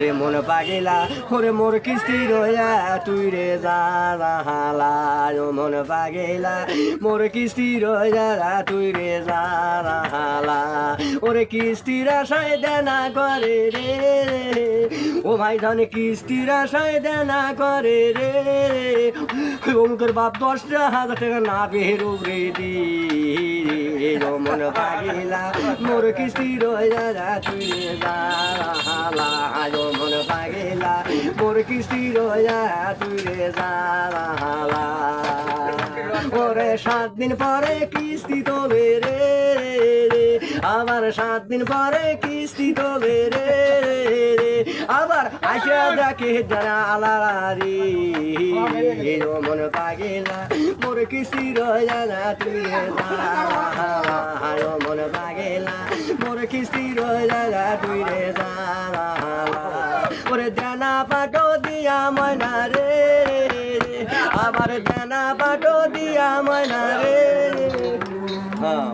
রে মন পাগিলা ওরে মোর কিস্তি রয়া তুই রে জালা ও মন পাগিলা মোর কিস্তি রয়া তুই রে জালা ওরে কিস্তির আশায় দেনা করে রে ও ভাই জানে কিস্তির আশায় দেনা করে রে অমুকের বাপ 10,000 টাকা না বেরো রে দি ও মন পাগিলা মোর কিস্তি রয়া তুই রে জালা মন পাগিলা মোর কিস্তি রয়া তুই রে জালা ওরে 7 দিন পরে কিস্তি তোলে রে আবার 7 দিন পরে কিস্তি তোলে রে আবার আসা দেখে জানালারি ও মন পাগিলা মোর কিস্তি রয়া তুই রে জালা ও মন পাগিলা মোর কিস্তি রয়া তুই রে জালা ওরে দেনা পাটো দিয়া ময়না রে আবার দেনা পাটো দিয়া ময়না রে হ্যাঁ